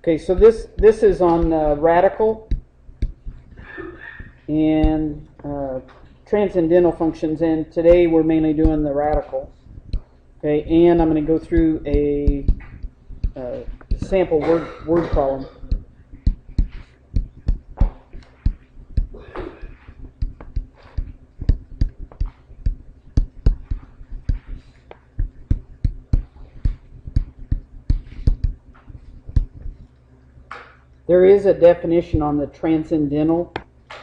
Okay, so this is on radical and transcendental functions, and today we're mainly doing the radical. Okay, and I'm going to go through a sample word problem. There is a definition on the transcendental.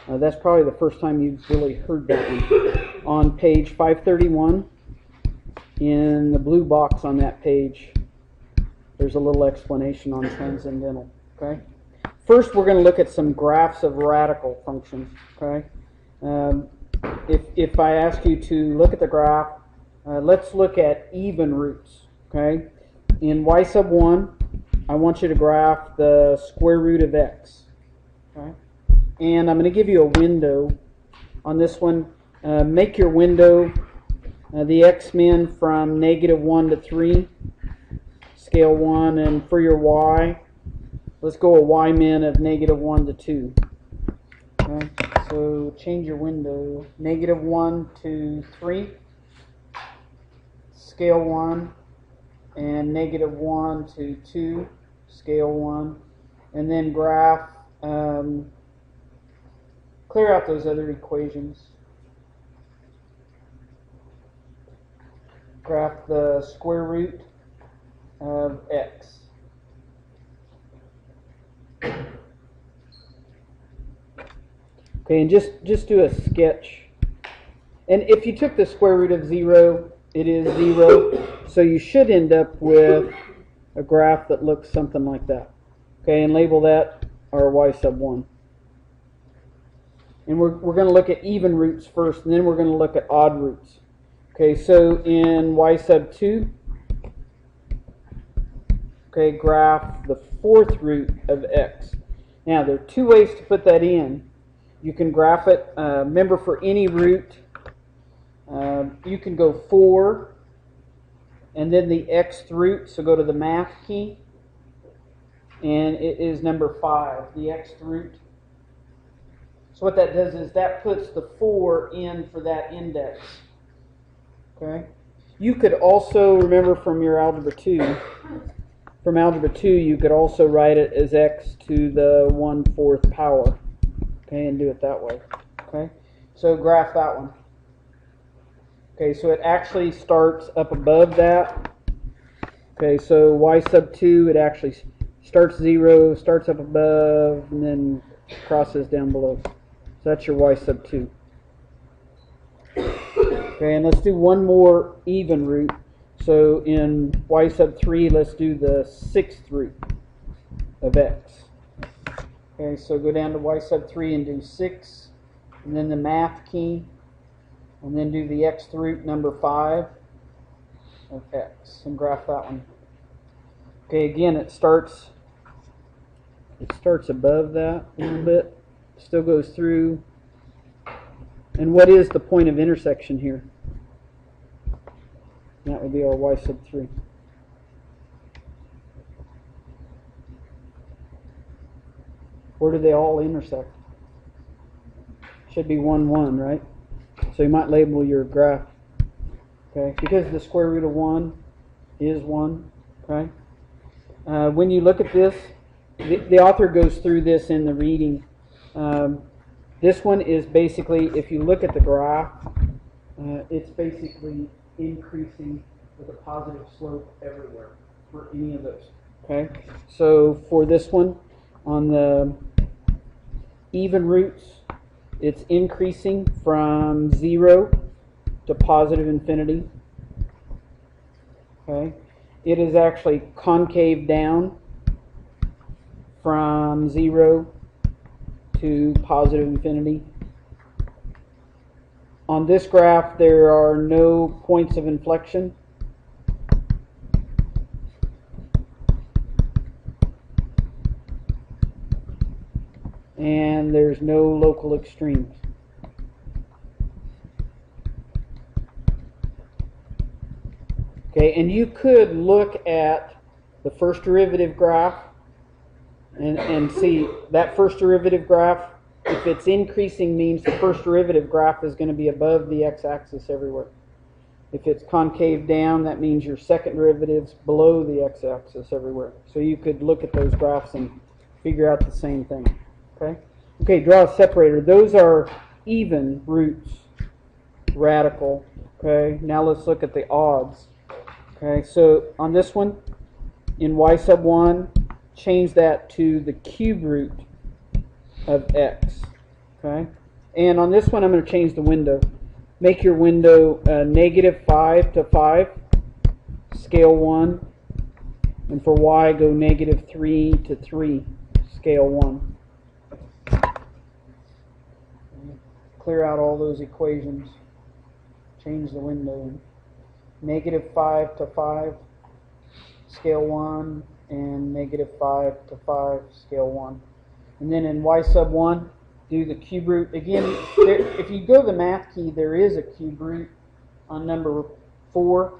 That's probably the first time you've really heard that one. On page 531, in the blue box on that page, there's a little explanation on transcendental. Okay. First, we're going to look at some graphs of radical functions. Okay. If I ask you to look at the graph, let's look at even roots. Okay. In y sub 1, I want you to graph the square root of x. Okay. And I'm going to give you a window on this one. Make your window the x-min from -1 to 3, scale 1, and for your y, let's go a y-min of -1 to 2. Okay. So change your window, -1 to 3, scale 1, and -1 to 2, scale 1, and then graph, clear out those other equations. Graph the square root of x. Okay, and just do a sketch. And if you took the square root of 0, it is 0. So you should end up with a graph that looks something like that. Okay, and label that our y sub 1. And we're going to look at even roots first, and then we're going to look at odd roots. Okay, so in y sub 2, okay, graph the fourth root of x. Now, there are two ways to put that in. You can graph it, remember, for any root, you can go 4, and then the xth root, so go to the math key, and it is number 5, the xth root. So what that does is that puts the 4 in for that index. Okay. You could also, remember from your algebra 2, you could also write it as x to the 1/4 power. Okay, and do it that way. Okay. So graph that one. Okay, so it actually starts up above that. Okay, so y sub 2, it actually starts 0, starts up above, and then crosses down below. So that's your y sub 2. Okay, and let's do one more even root. So in y sub 3, let's do the 6th root of x. Okay, so go down to y sub 3 and do 6, and then the math key, and then do the xth root, number 5 of x, and graph that one. Okay, again, it starts above that a little bit, still goes through. And what is the point of intersection here? That would be our y sub 3. Where do they all intersect? Should be 1, 1, right? So you might label your graph. Okay, because the square root of 1 is 1. Okay. When you look at this, the author goes through this in the reading. This one is basically, if you look at the graph, it's basically increasing with a positive slope everywhere for any of those. Okay, so for this one, on the even roots, it's increasing from 0 to positive infinity. Okay, it is actually concave down from 0 to positive infinity. On this graph, there are no points of inflection. And there's no local extremes. Okay, and you could look at the first derivative graph And see, that first derivative graph, if it's increasing, means the first derivative graph is going to be above the x-axis everywhere. If it's concave down, that means your second derivative's below the x-axis everywhere. So you could look at those graphs and figure out the same thing. Okay? Okay, draw a separator. Those are even roots, radical. Okay, now let's look at the odds. Okay, so on this one, in y sub 1, change that to the cube root of x. Okay, and on this one, I'm going to change the window. Make your window -5 to 5, scale 1. And for y, go -3 to 3, scale 1. Clear out all those equations. Change the window. -5 to 5, scale 1, and -5 to 5, scale 1. And then in y sub 1, do the cube root. Again, if you go to the math key, there is a cube root on number 4.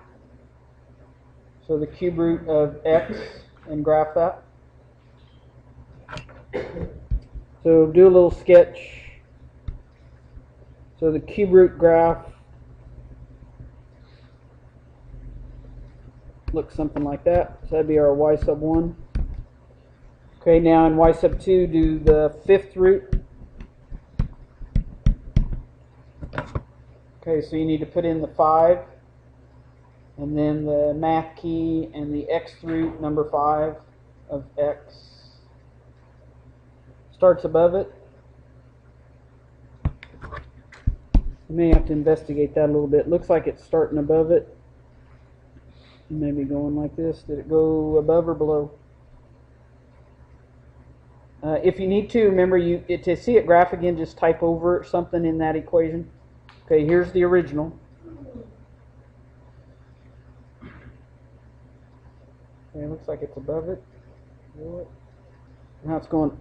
So the cube root of x, and graph that. So do a little sketch. So the cube root graph looks something like that. So that'd be our y sub 1. Okay, now in y sub 2, do the fifth root. Okay, so you need to put in the 5, and then the math key, and the x root, number 5 of x. Starts above it. You may have to investigate that a little bit. Looks like it's starting above it. Maybe going like this. Did it go above or below? If you need to, remember, to see it graph again, just type over something in that equation. Okay, here's the original. Okay, looks like it's above it. Now it's going,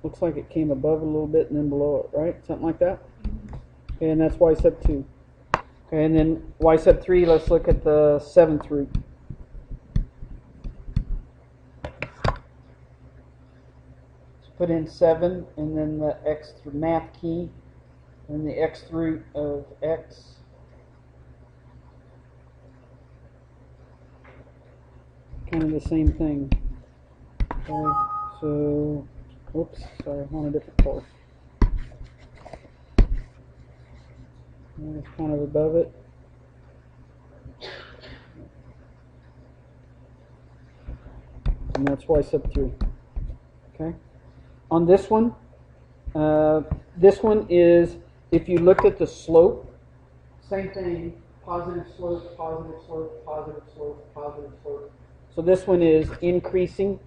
looks like it came above it a little bit and then below it, right? Something like that. Okay, and that's y sub 2. Okay, and then y sub 3, let's look at the 7th root. So put in 7, and then the x math key, and the x root of x. Kind of the same thing. Okay, so, oops, sorry, I want a different color. And it's kind of above it. And that's y sub 3. Okay. On this one is, if you looked at the slope, same thing, positive slope, positive slope, positive slope, positive slope. So this one is increasing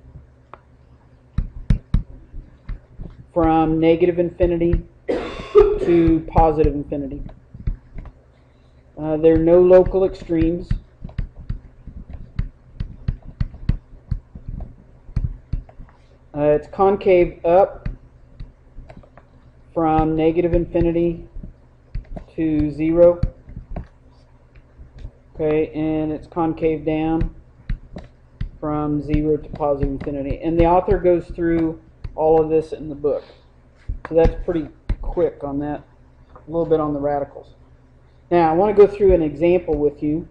from negative infinity to positive infinity. There are no local extremes. It's concave up from negative infinity to 0. Okay, and it's concave down from 0 to positive infinity. And the author goes through all of this in the book. So that's pretty quick on that. A little bit on the radicals. Now, I want to go through an example with you.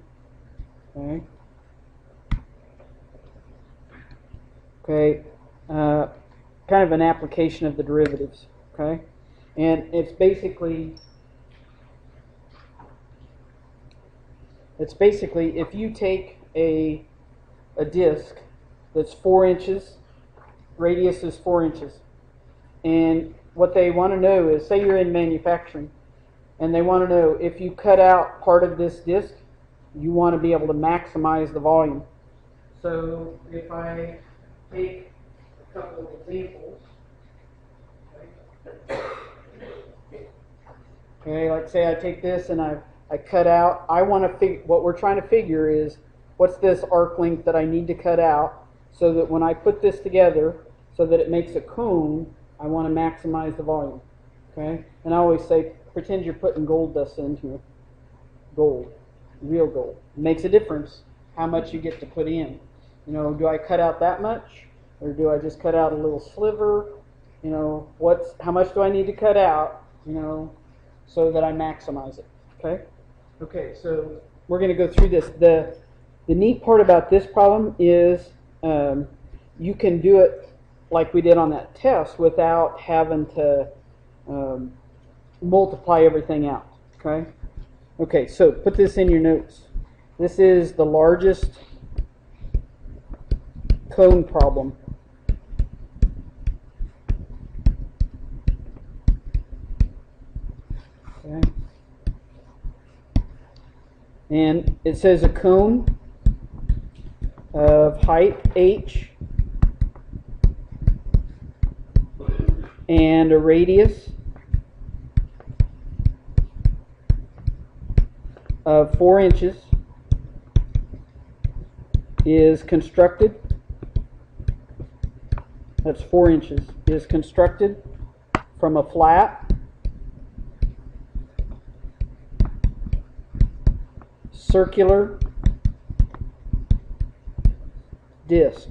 Okay. Okay. Kind of an application of the derivatives. Okay. And it's basically if you take a disc that's 4 inches, radius is 4 inches, and what they want to know is, say you're in manufacturing, and they want to know if you cut out part of this disc, you want to be able to maximize the volume. So if I take a couple of examples, okay, like say I take this and I cut out, I want to figure, what we're trying to figure is, what's this arc length that I need to cut out, so that when I put this together, so that it makes a cone, I want to maximize the volume. Okay? And I always say, pretend you're putting gold dust into it. Gold. Real gold. It makes a difference how much you get to put in. You know, do I cut out that much? Or do I just cut out a little sliver? You know, how much do I need to cut out, you know, so that I maximize it, okay? Okay, so we're going to go through this. The neat part about this problem is you can do it like we did on that test without having to multiply everything out, okay? Okay, so put this in your notes. This is the largest cone problem. Okay. And it says a cone of height h and a radius of 4 inches is constructed. That's 4 inches. Is constructed from a flat circular disc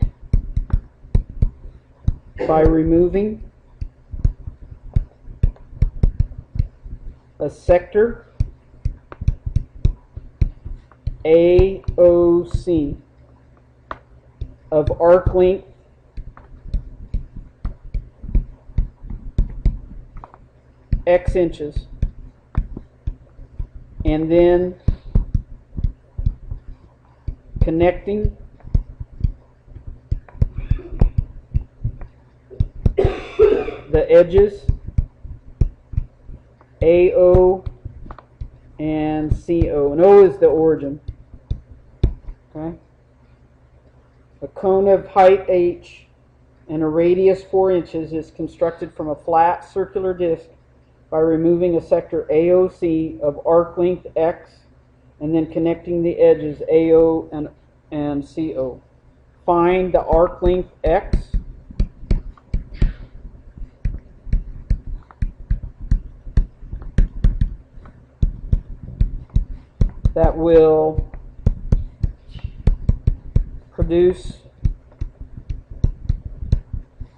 by removing a sector AOC of arc length x inches, and then connecting the edges AO and CO, and O is the origin. Okay, a cone of height h and a radius 4 inches is constructed from a flat circular disc by removing a sector AOC of arc length x and then connecting the edges AO and CO. Find the arc length x that will produce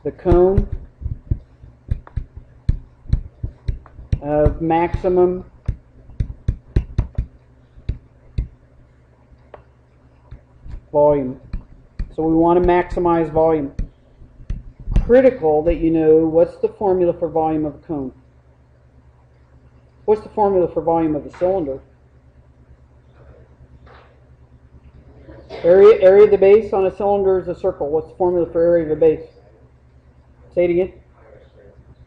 the cone of maximum volume. So we want to maximize volume. Critical that you know what's the formula for volume of a cone. What's the formula for volume of a cylinder? Area of the base on a cylinder is a circle. What's the formula for area of the base? Say it again.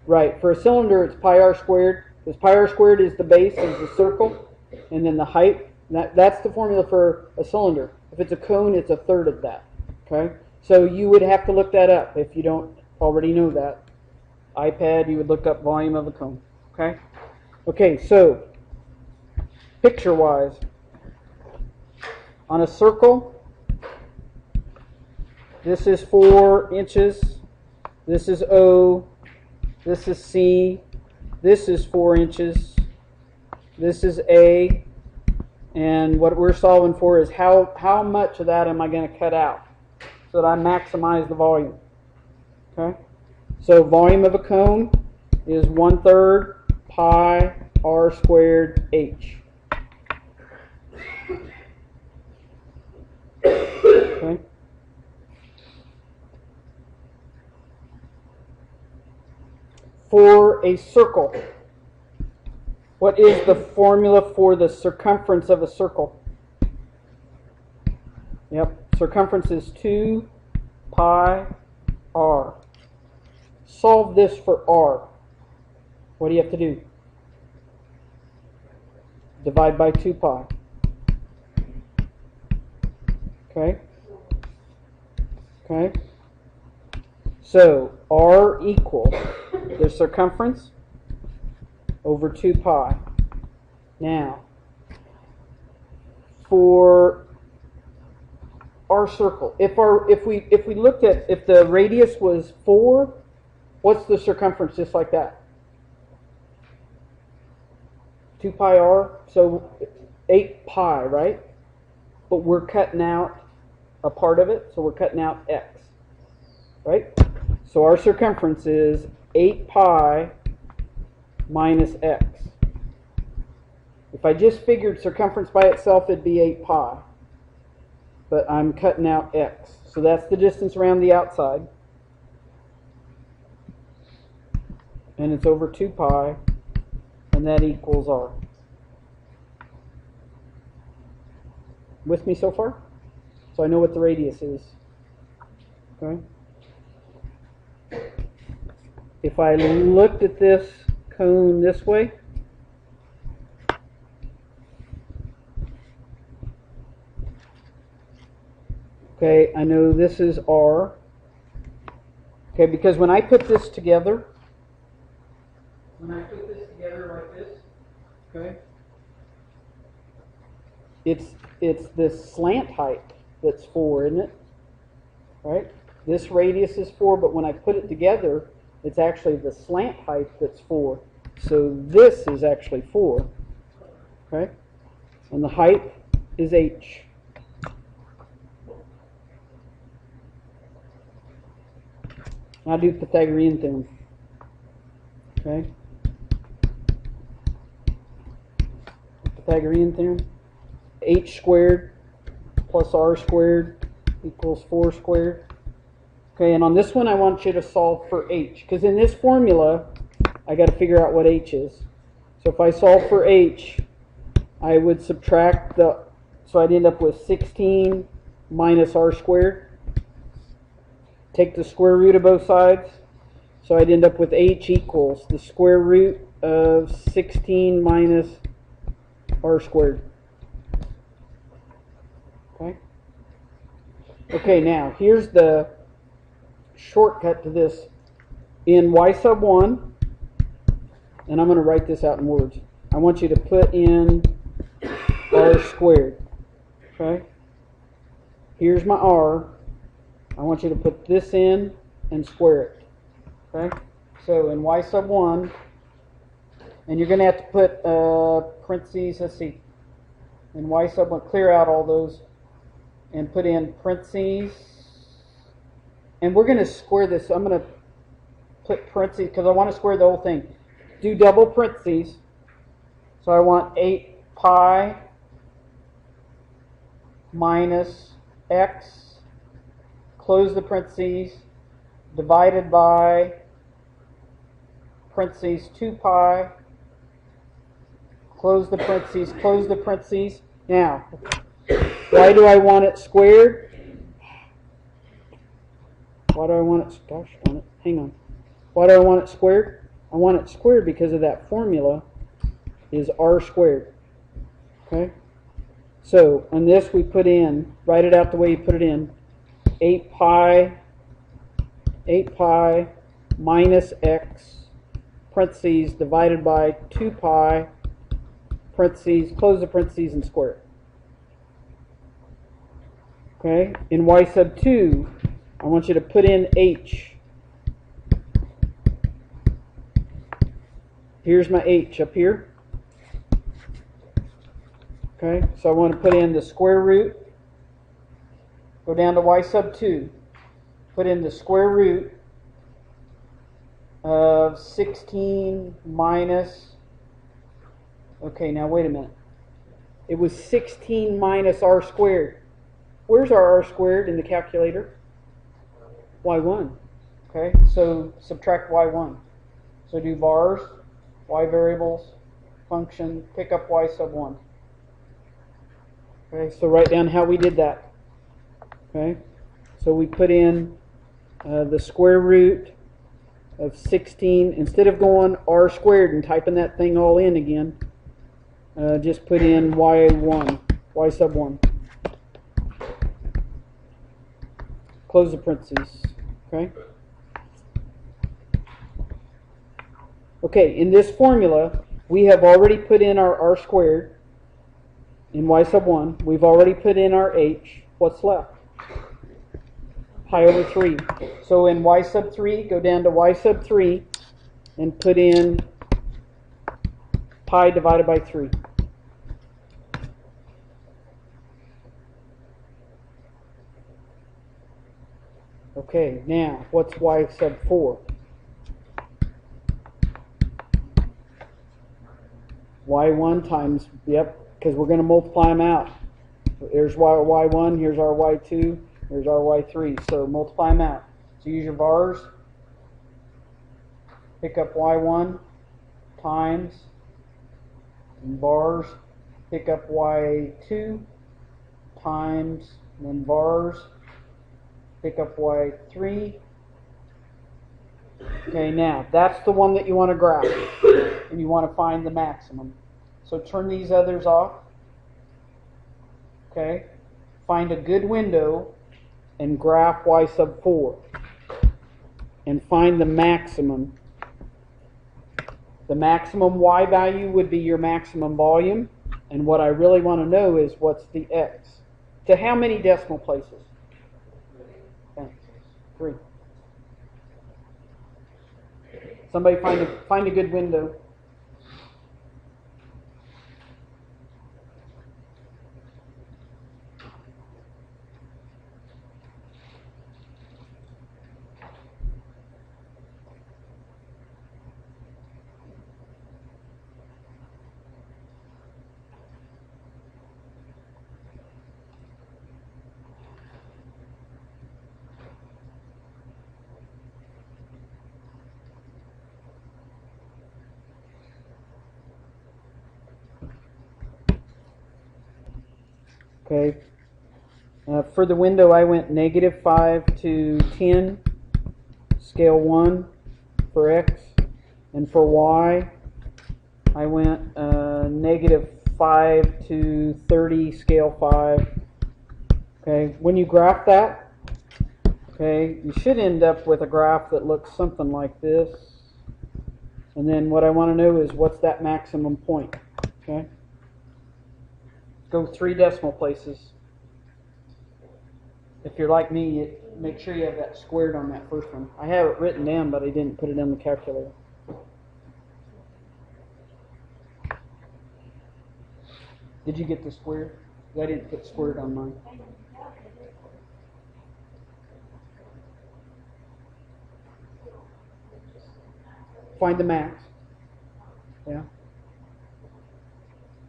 Right. For a cylinder, it's pi r squared. Because pi r squared is the base of the circle, and then the height. That's the formula for a cylinder. If it's a cone, it's a third of that. Okay. So you would have to look that up if you don't already know that. iPad, you would look up volume of a cone. Okay. Okay. So picture-wise, on a circle, this is 4 inches. This is O. This is C. This is 4 inches. This is A. And what we're solving for is how much of that am I going to cut out so that I maximize the volume. Okay? So volume of a cone is 1/3 pi r squared h. Okay? For a circle, what is the formula for the circumference of a circle? Yep, circumference is 2 pi r. Solve this for r. What do you have to do? Divide by 2 pi. Okay? Okay? So, r equal the circumference over 2 pi. Now, for our circle, if we looked at, if the radius was 4, what's the circumference just like that? 2 pi r, so 8 pi, right? But we're cutting out a part of it, so we're cutting out x. right? So our circumference is 8 pi minus x. If I just figured circumference by itself, it'd be 8 pi. But I'm cutting out x. So that's the distance around the outside. And it's over 2 pi, and that equals r. With me so far? So I know what the radius is. Okay. If I looked at this cone this way, okay, I know this is r. Okay, because when I put this together, like this, okay, it's this slant height that's 4, isn't it? Right? This radius is 4, but when I put it together, it's actually the slant height that's 4. So this is actually 4. Okay? And the height is h. I'll do Pythagorean theorem. Okay? Pythagorean theorem. H squared plus r squared equals 4 squared. Okay, and on this one I want you to solve for h, because in this formula I got to figure out what h is. So if I solve for h, I would subtract so I'd end up with 16 minus r squared. Take the square root of both sides. So I'd end up with h equals the square root of 16 minus r squared. Okay. Okay, now here's the shortcut to this. In y sub 1, and I'm going to write this out in words, I want you to put in r squared. Okay. Here's my r. I want you to put this in and square it. Okay. So in y sub 1, and you're going to have to put parentheses, let's see, in y sub 1, clear out all those and put in parentheses. And we're going to square this. So I'm going to put parentheses because I want to square the whole thing. Do double parentheses. So I want 8 pi minus x, close the parentheses, divided by parentheses 2 pi, close the parentheses, close the parentheses. Now, why do I want it squared? Why do I want it, gosh darn it, hang on. Why do I want it squared? I want it squared because of that formula is r squared. Okay? So, on this we put in, write it out the way you put it in, 8 pi minus x, parentheses, divided by 2 pi, parentheses, close the parentheses and square it. Okay? In y sub 2, I want you to put in h. Here's my h up here. Okay, so I want to put in the square root. Go down to y sub 2. Put in the square root of 16 minus... Okay, now wait a minute. It was 16 minus r squared. Where's our r squared in the calculator? y1. Okay, so subtract y1. So do vars, y variables, function, pick up y sub 1. Okay, so write down how we did that. Okay, so we put in the square root of 16. Instead of going r squared and typing that thing all in again, just put in y1, y sub 1. Close the parentheses. Okay. Okay, in this formula, we have already put in our r squared in y sub 1. We've already put in our h. What's left? Pi over 3. So in y sub 3, go down to y sub 3 and put in pi divided by 3. Okay, now what's y sub 4? y1 times, yep, because we're going to multiply them out. There's y1, here's our y2, here's our y3. So multiply them out. So use your vars. Pick up y1 times, and vars. Pick up y2 times, and then vars. Pick up y3. Okay, now that's the one that you want to graph, and you want to find the maximum. So turn these others off. Okay, find a good window and graph y sub 4, and find the maximum. The maximum y value would be your maximum volume, and what I really want to know is what's the x. To how many decimal places? Okay. 3. Somebody find a good window. Okay. For the window, I went -5 to 10, scale 1 for x, and for y, I went -5 to 30, scale 5. Okay. When you graph that, okay, you should end up with a graph that looks something like this. And then what I want to know is what's that maximum point. Okay. Go 3 decimal places. If you're like me, make sure you have that squared on that first one. I have it written down, but I didn't put it on the calculator. Did you get the squared? I didn't put squared on mine. Find the max. Yeah.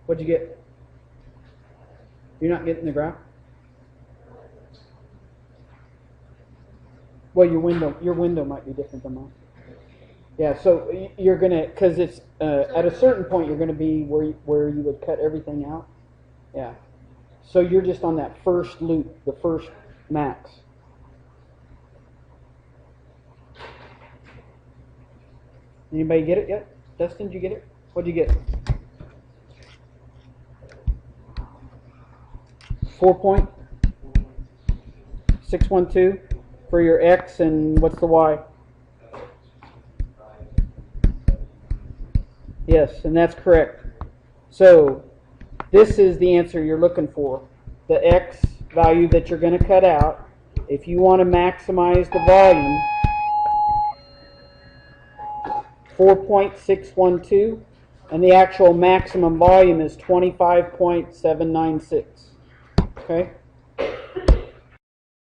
What'd you get? You're not getting the graph? Well, your window might be different than mine. Yeah, so you're gonna, because it's at a certain point you're gonna be where you would cut everything out. Yeah. So you're just on that first loop, the first max. Anybody get it yet? Dustin, did you get it? What'd you get? 4.612 for your x, and what's the y? Yes, and that's correct. So this is the answer you're looking for. The x value that you're going to cut out. If you want to maximize the volume, 4.612, and the actual maximum volume is 25.796. Okay?